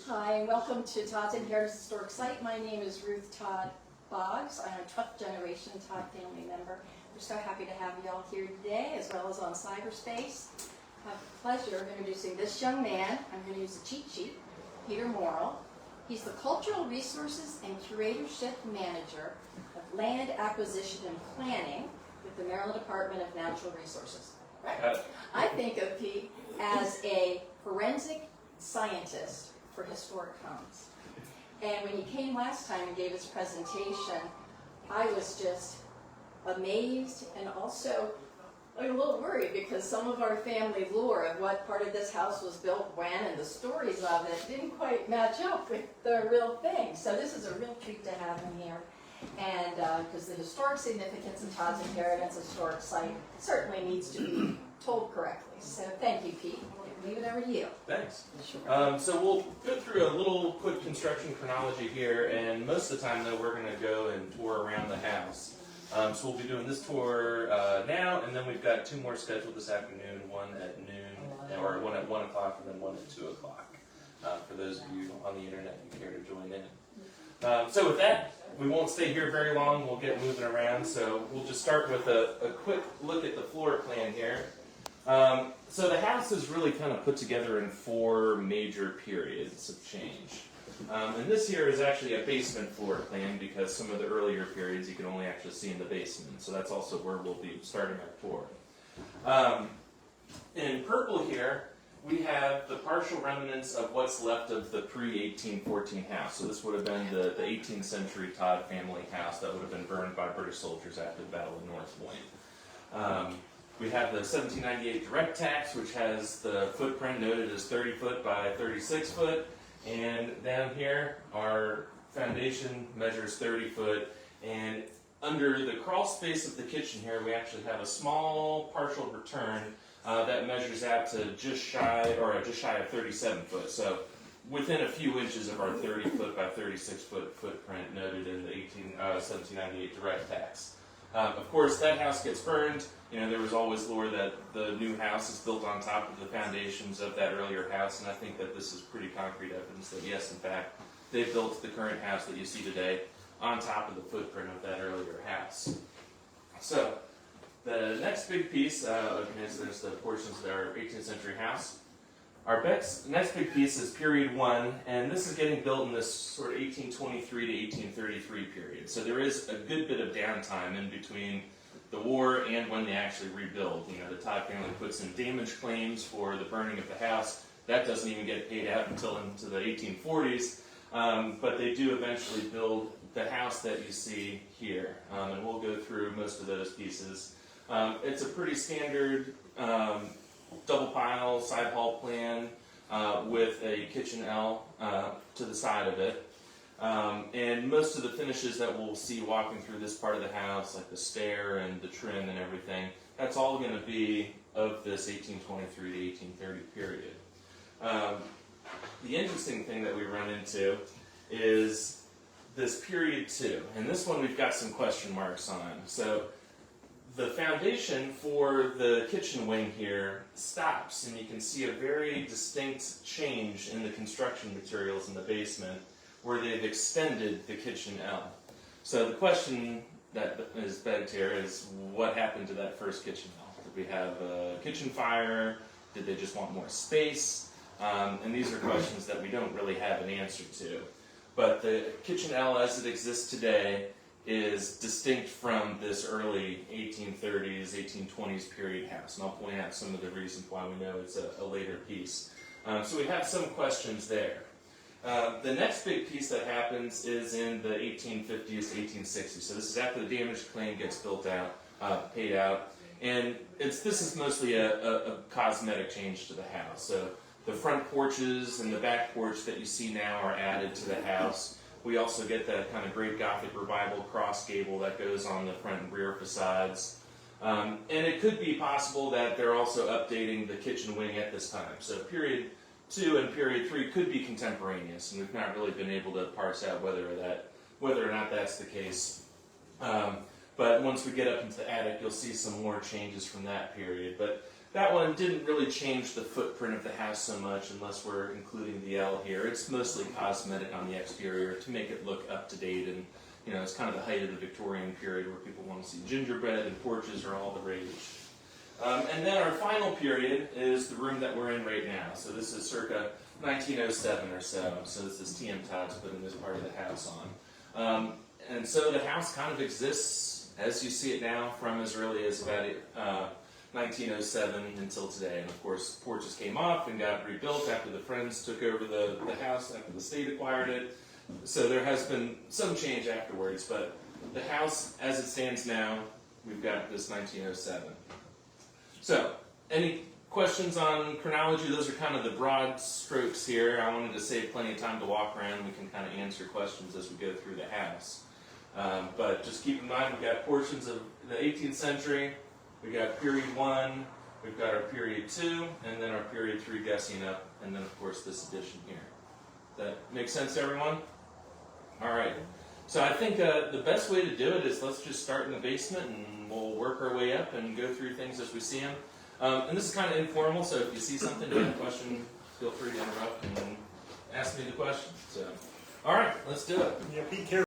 Hi, and welcome to Todd's Inheritance Historic Site. My name is Ruth Todd Boggs. I'm a 12th generation Todd family member. We're so happy to have you all here today, as well as on cyberspace. I have the pleasure of introducing this young man. I'm going to use a cheat sheet, Peter Morrill. He's the Cultural Resources and Curatorship Manager of Land Acquisition and Planning with the Maryland Department of Natural Resources. Right? I think of Pete as a forensic scientist for historic homes. And when he came last time and gave his presentation, I was just amazed and also a little worried because some of our family lore of what part of this house was built when and the stories of it didn't quite match up with the real thing. So this is a real treat to have him here. And because the historic significance of Todd's Inheritance Historic Site certainly needs to be told correctly. So thank you, Pete. Leave it over to you. Thanks. Sure. So we'll go through a little quick construction chronology here, and most of the time, though, we're going to go and tour around the house. So we'll be doing this tour now, and then we've got two more scheduled this afternoon, one at noon, or one at 1 o'clock, and then one at 2 o'clock, for those of you on the internet who care to join in. So with that, we won't stay here very long. We'll get moving around. So we'll just start with a quick look at the floor plan here. So the house is really kind of put together in 4 major periods of change. And this here is actually a basement floor plan because some of the earlier periods you can only actually see in the basement. So that's also where we'll be starting our tour. In purple here, we have the partial remnants of what's left of the pre-1814 house. So this would have been the 18th century Todd family house that would have been burned by British soldiers after the Battle of North Point. We have the 1798 direct tax, which has the footprint noted as 30 foot by 36 foot. And down here, our foundation measures 30 foot. And under the crawl space of the kitchen here, we actually have a small partial return that measures out to just shy of 37 foot. So within a few inches of our 30 foot by 36 foot footprint noted in the 1798 direct tax. Of course, that house gets burned. You know, there was always lore that the new house is built on top of the foundations of that earlier house, and I think that this is pretty concrete evidence that yes, in fact, they built the current house that you see today on top of the footprint of that earlier house. So, the next big piece, there's the portions of our 18th century house. Our next big piece is period 1, and this is getting built in this sort of 1823 to 1833 period. So there is a good bit of downtime in between the war and when they actually rebuild. You know, the Todd family puts in damage claims for the burning of the house. That doesn't even get paid out until into the 1840s, but they do eventually build the house that you see here, and we'll go through most of those pieces. It's a pretty standard double pile side hall plan with a kitchen L to the side of it. And most of the finishes that we'll see walking through this part of the house, like the stair and the trim and everything, that's all going to be of this 1823 to 1830 period. The interesting thing that we run into is this period 2, and this one we've got some question marks on. So the foundation for the kitchen wing here stops, and you can see a very distinct change in the construction materials in the basement where they've extended the kitchen L. So the question that is begged here is, what happened to that first kitchen L? Did we have a kitchen fire? Did they just want more space? And these are questions that we don't really have an answer to. But the kitchen L as it exists today is distinct from this early 1830s, 1820s period house. And I'll point out some of the reasons why we know it's a later piece. So we have some questions there. The next big piece that happens is in the 1850s to 1860s. So this is after the damage claim gets built out, paid out. And this is mostly a cosmetic change to the house. So the front porches and the back porch that you see now are added to the house. We also get that kind of great Gothic revival cross gable that goes on the front and rear facades. And it could be possible that they're also updating the kitchen wing at this time. So period 2 and period 3 could be contemporaneous, and we've not really been able to parse out whether or not that's the case. But once we get up into the attic, you'll see some more changes from that period. But that one didn't really change the footprint of the house so much unless we're including the L here. It's mostly cosmetic on the exterior to make it look up to date, and you know, it's kind of the height of the Victorian period where people want to see gingerbread and porches are all the rage. And then our final period is the room that we're in right now. So this is circa 1907 or so. So this is T.M. Todd's putting this part of the house on. And so the house kind of exists as you see it now from as early as about 1907 until today. And of course, porches came off and got rebuilt after the Friends took over the house, after the state acquired it. So there has been some change afterwards, but the house as it stands now, we've got this 1907. So, any questions on chronology? Those are kind of the broad strokes here. I wanted to save plenty of time to walk around. We can kind of answer questions as we go through the house. But just keep in mind, we've got portions of the 18th century, we got period 1, we've got our period 2, and then our period 3 guessing up, and then of course this addition here. That make sense to everyone? Alright. So I think the best way to do it is let's just start in the basement and we'll work our way up and go through things as we see them. And this is kind of informal, so if you see something, you have a question, feel free to interrupt and ask me the question. So, all right, let's do it. Yeah, be careful.